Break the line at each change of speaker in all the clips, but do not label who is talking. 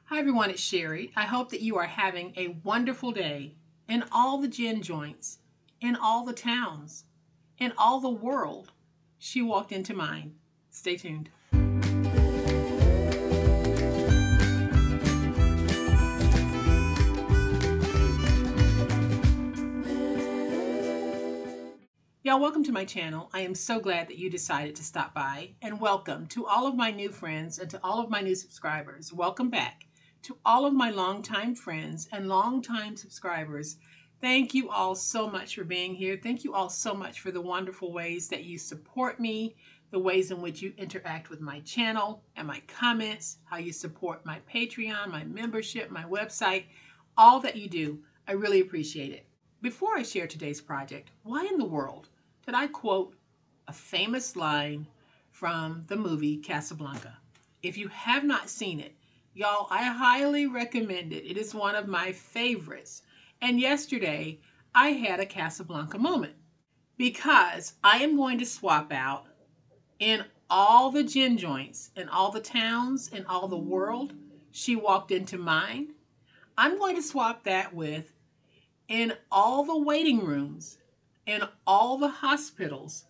Hi everyone, it's Sherry. I hope that you are having a wonderful day in all the gin joints, in all the towns, in all the world. She walked into mine. Stay tuned. Y'all, welcome to my channel. I am so glad that you decided to stop by, and welcome to all of my new friends and to all of my new subscribers. Welcome back to all of my longtime friends and longtime subscribers. Thank you all so much for being here. Thank you all so much for the wonderful ways that you support me, the ways in which you interact with my channel and my comments, how you support my Patreon, my membership, my website, all that you do. I really appreciate it. Before I share today's project, why in the world did I quote a famous line from the movie Casablanca? If you have not seen it, y'all, I highly recommend it. It is one of my favorites. And yesterday, I had a Casablanca moment because I am going to swap out in all the gin joints, in all the towns, in all the world. She walked into mine. I'm going to swap that with in all the waiting rooms, in all the hospitals,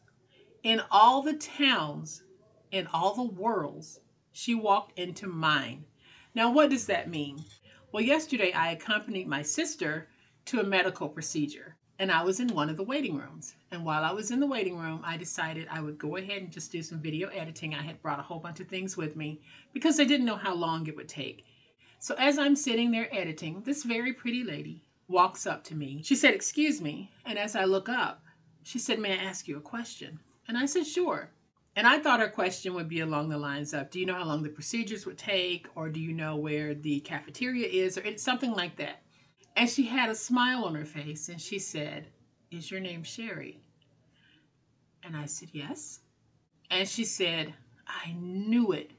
in all the towns, in all the worlds, she walked into mine. Now, what does that mean? Well, yesterday I accompanied my sister to a medical procedure, and I was in one of the waiting rooms. And while I was in the waiting room, I decided I would go ahead and just do some video editing. I had brought a whole bunch of things with me because I didn't know how long it would take. So as I'm sitting there editing, this very pretty lady walks up to me. She said, "Excuse me." And as I look up, she said, "May I ask you a question?" And I said, "Sure." And I thought her question would be along the lines of, do you know how long the procedures would take? Or do you know where the cafeteria is? Or it's something like that. And she had a smile on her face and she said, "Is your name Sherry?" And I said, "Yes." And she said, "I knew it.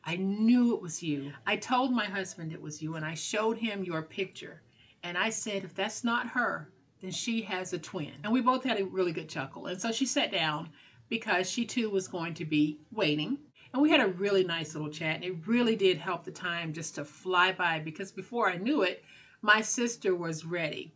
I knew it was you. I told my husband it was you and I showed him your picture. And I said, if that's not her, then she has a twin." And we both had a really good chuckle. And so she sat down because she too was going to be waiting. And we had a really nice little chat. And it really did help the time just to fly by because before I knew it, my sister was ready.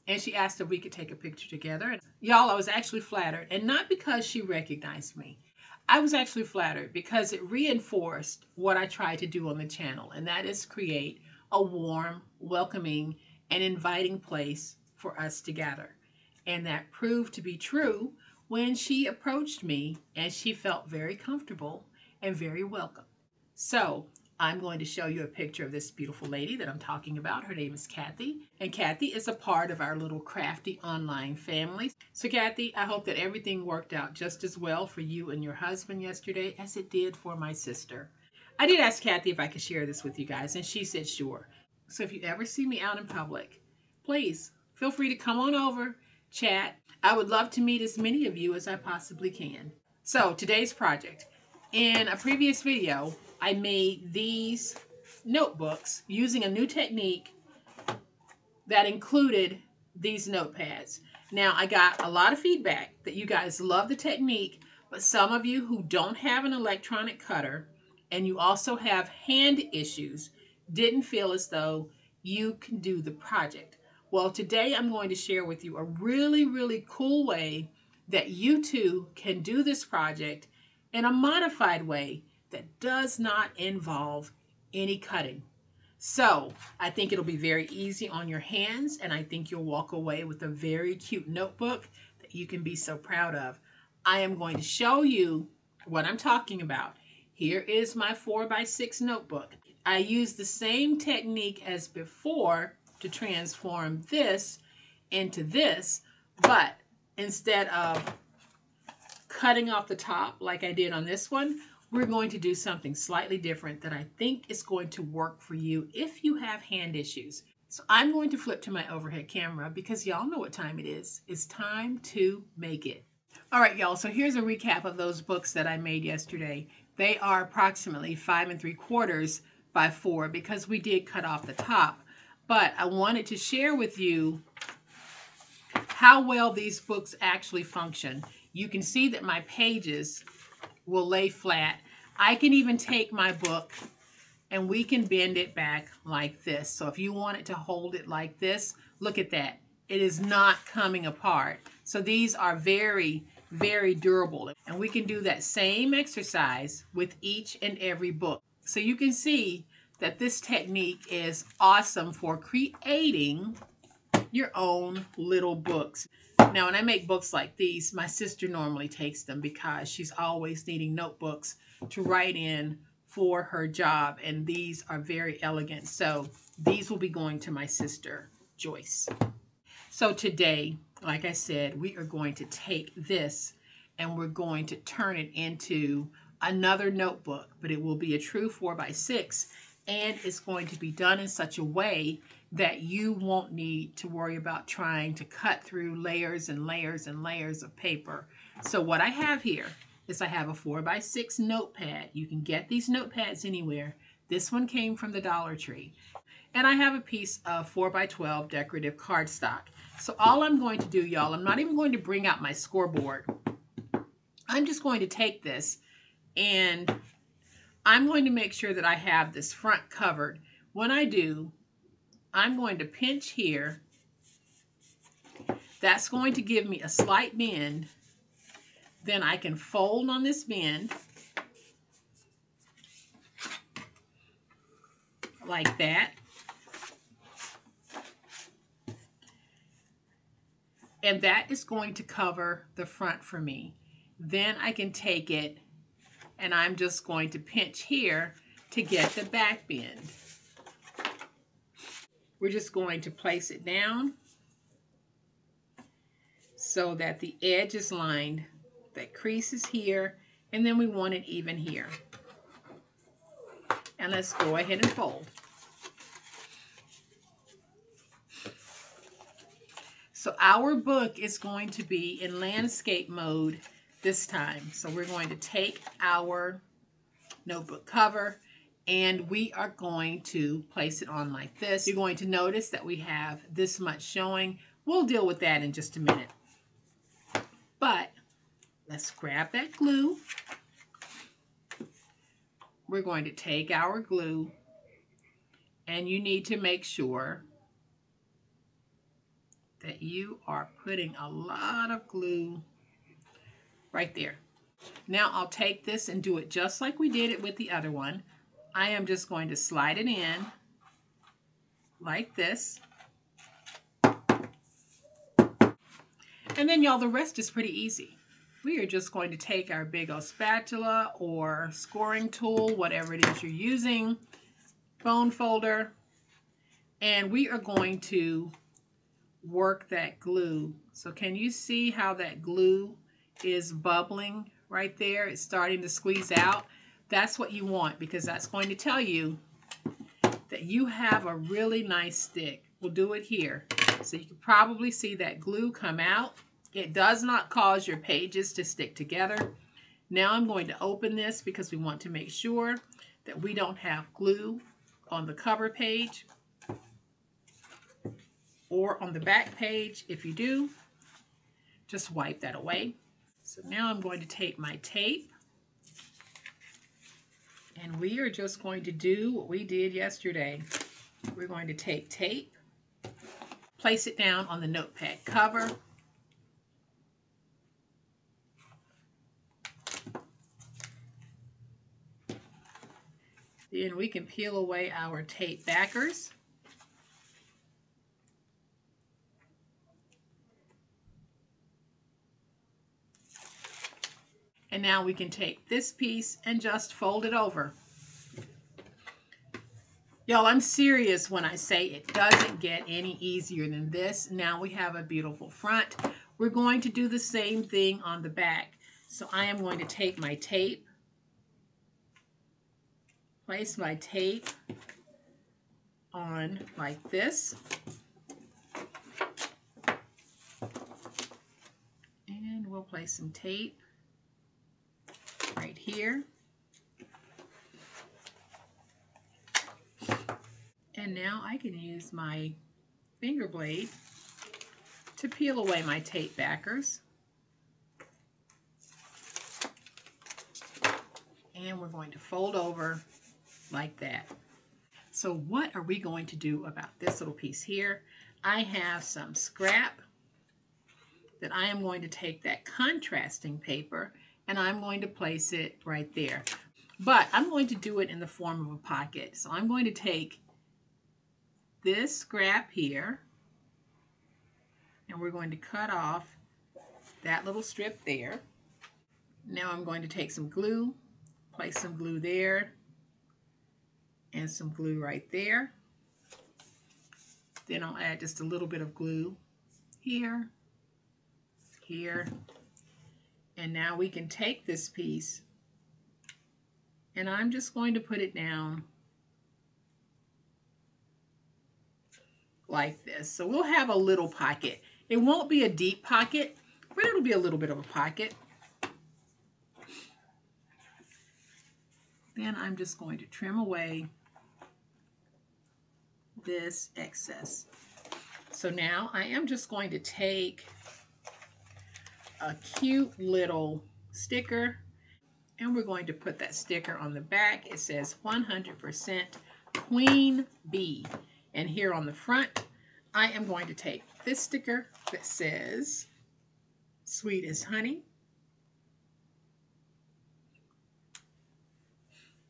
And she asked if we could take a picture together. And y'all, I was actually flattered. And not because she recognized me. I was actually flattered because it reinforced what I try to do on the channel. And that is create a warm, welcoming, and inviting place for us to gather. And that proved to be true when she approached me and she felt very comfortable and very welcome. So I'm going to show you a picture of this beautiful lady that I'm talking about. Her name is Kathy, and Kathy is a part of our little crafty online family. So Kathy, I hope that everything worked out just as well for you and your husband yesterday as it did for my sister. I did ask Kathy if I could share this with you guys, and she said sure. So if you ever see me out in public, please feel free to come on over, chat. I would love to meet as many of you as I possibly can. So today's project. In a previous video, I made these notebooks using a new technique that included these notepads. Now, I got a lot of feedback that you guys love the technique, but some of you who don't have an electronic cutter and you also have hand issues didn't feel as though you can do the project. Well, today I'm going to share with you a really, really cool way that you too can do this project in a modified way that does not involve any cutting. So I think it'll be very easy on your hands, and I think you'll walk away with a very cute notebook that you can be so proud of. I am going to show you what I'm talking about. Here is my 4x6 notebook. I used the same technique as before to transform this into this, but instead of cutting off the top like I did on this one, we're going to do something slightly different that I think is going to work for you if you have hand issues. So I'm going to flip to my overhead camera because y'all know what time it is. It's time to make it. All right, y'all, so here's a recap of those books that I made yesterday. They are approximately 5 3/4 by 4 because we did cut off the top. But I wanted to share with you how well these books actually function. You can see that my pages will lay flat. I can even take my book And we can bend it back like this. So if you wanted to hold it like this, look at that. It is not coming apart. So these are very, very durable. And we can do that same exercise with each and every book. So you can see that this technique is awesome for creating your own little books. Now, when I make books like these, my sister normally takes them because she's always needing notebooks to write in for her job, and these are very elegant. So these will be going to my sister, Joyce. So today, like I said, we are going to take this and we're going to turn it into another notebook, but it will be a true 4x6, and it's going to be done in such a way that you won't need to worry about trying to cut through layers and layers and layers of paper. So what I have here is I have a 4x6 notepad. You can get these notepads anywhere. This one came from the Dollar Tree. And I have a piece of 4x12 decorative cardstock. So all I'm going to do, y'all, I'm not even going to bring out my scoreboard. I'm just going to take this and I'm going to make sure that I have this front covered. When I do, I'm going to pinch here. That's going to give me a slight bend. Then I can fold on this bend like that. And that is going to cover the front for me. Then I can take it and I'm just going to pinch here to get the back bend. We're just going to place it down so that the edge is lined. That crease is here, and then we want it even here. And let's go ahead and fold. So our book is going to be in landscape mode this time. So we're going to take our notebook cover and we are going to place it on like this. You're going to notice that we have this much showing. We'll deal with that in just a minute. But let's grab that glue. We're going to take our glue, and you need to make sure that you are putting a lot of glue right there. Now I'll take this and do it just like we did it with the other one. I am just going to slide it in like this. And then, y'all, the rest is pretty easy. We are just going to take our big old spatula or scoring tool, whatever it is you're using, bone folder, and we are going to work that glue. So can you see how that glue is bubbling right there? It's starting to squeeze out. That's what you want, because that's going to tell you that you have a really nice stick. We'll do it here. So you can probably see that glue come out. It does not cause your pages to stick together. Now I'm going to open this because we want to make sure that we don't have glue on the cover page or on the back page. If you do, just wipe that away. So now I'm going to take my tape, and we are just going to do what we did yesterday. We're going to take tape, place it down on the notepad cover, then we can peel away our tape backers. And now we can take this piece and just fold it over. Y'all, I'm serious when I say it doesn't get any easier than this. Now we have a beautiful front. We're going to do the same thing on the back. So I am going to take my tape, place my tape on like this. And we'll place some tape right here. And now I can use my finger blade to peel away my tape backers. And we're going to fold over like that. So what are we going to do about this little piece here? I have some scrap that I am going to take that contrasting paper and I'm going to place it right there. But I'm going to do it in the form of a pocket. So I'm going to take this scrap here and we're going to cut off that little strip there. Now I'm going to take some glue, place some glue there and some glue right there. Then I'll add just a little bit of glue here, here, and now we can take this piece and I'm just going to put it down like this. So we'll have a little pocket. It won't be a deep pocket, but it'll be a little bit of a pocket. Then I'm just going to trim away this excess. So now I am just going to take a cute little sticker and we're going to put that sticker on the back. It says 100% Queen Bee. And here on the front, I am going to take this sticker that says sweet as honey.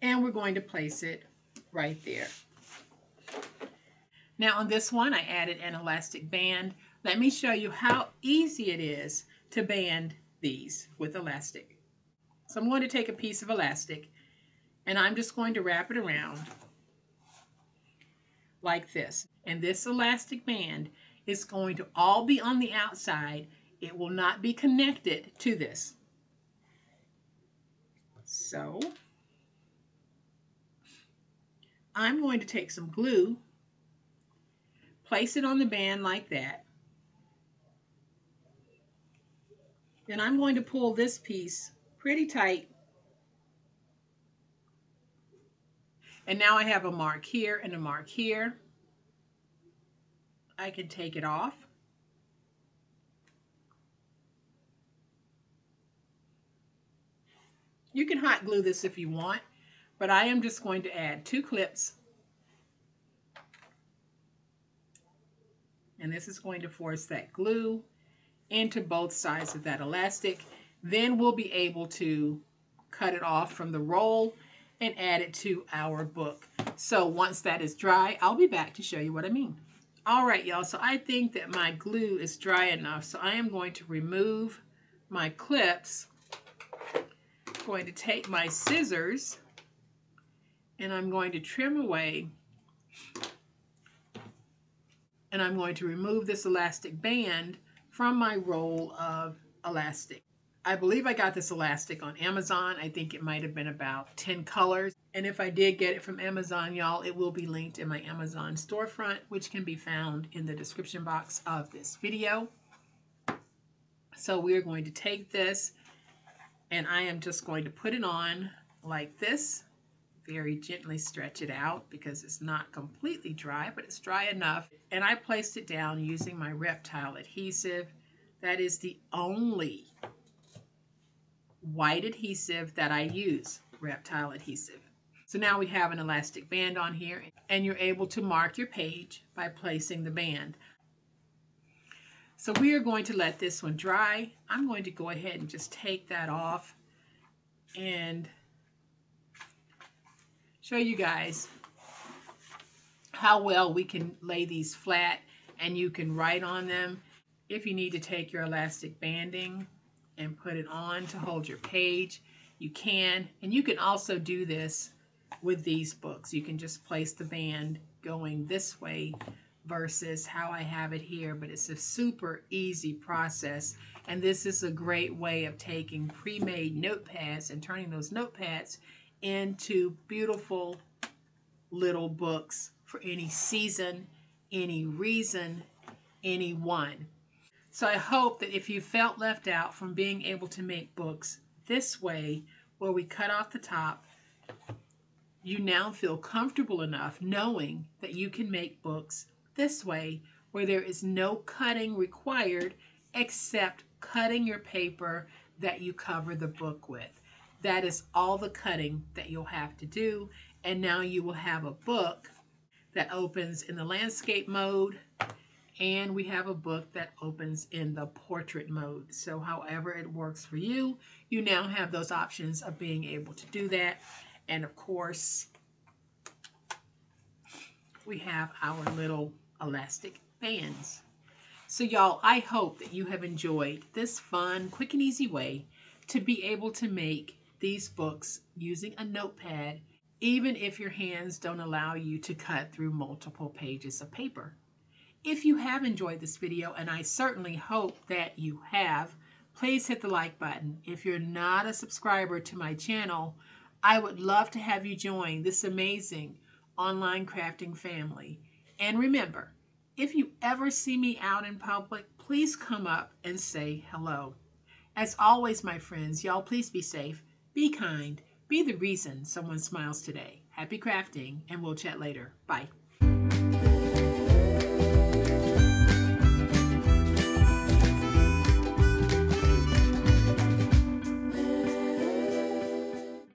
And we're going to place it right there. Now on this one, I added an elastic band. Let me show you how easy it is to band these with elastic. So I'm going to take a piece of elastic and I'm just going to wrap it around like this. And this elastic band is going to all be on the outside. It will not be connected to this. So I'm going to take some glue, place it on the band like that. Then I'm going to pull this piece pretty tight. And now I have a mark here and a mark here. I can take it off. You can hot glue this if you want, but I am just going to add 2 clips. And this is going to force that glue into both sides of that elastic. Then we'll be able to cut it off from the roll and add it to our book. So once that is dry, I'll be back to show you what I mean. All right, y'all, so I think that my glue is dry enough, so I am going to remove my clips. I'm going to take my scissors and I'm going to trim away, and I'm going to remove this elastic band from my roll of elastic. I believe I got this elastic on Amazon. I think it might have been about 10 colors. And if I did get it from Amazon, y'all, it will be linked in my Amazon storefront, which can be found in the description box of this video. So we're going to take this and I am just going to put it on like this. Very gently stretch it out because it's not completely dry, but it's dry enough. And I placed it down using my Reptile adhesive. That is the only white adhesive that I use, Reptile adhesive. So now we have an elastic band on here and you're able to mark your page by placing the band. So we are going to let this one dry. I'm going to go ahead and just take that off and show you guys how well we can lay these flat and you can write on them. If you need to take your elastic banding and put it on to hold your page, you can. And you can also do this with these books. You can just place the band going this way versus how I have it here, but it's a super easy process. And this is a great way of taking pre-made notepads and turning those notepads into beautiful little books for any season, any reason, anyone. So I hope that if you felt left out from being able to make books this way, where we cut off the top, you now feel comfortable enough knowing that you can make books this way, where there is no cutting required except cutting your paper that you cover the book with. That is all the cutting that you'll have to do, And now you will have a book that opens in the landscape mode, and we have a book that opens in the portrait mode. So however it works for you, you now have those options of being able to do that. And of course, we have our little elastic bands. So y'all, I hope that you have enjoyed this fun, quick and easy way to be able to make these books using a notepad, even if your hands don't allow you to cut through multiple pages of paper. If you have enjoyed this video, and I certainly hope that you have, please hit the like button. If you're not a subscriber to my channel, I would love to have you join this amazing online crafting family. And remember, if you ever see me out in public, please come up and say hello. As always, my friends, y'all please be safe, be kind, be the reason someone smiles today. Happy crafting, and we'll chat later. Bye.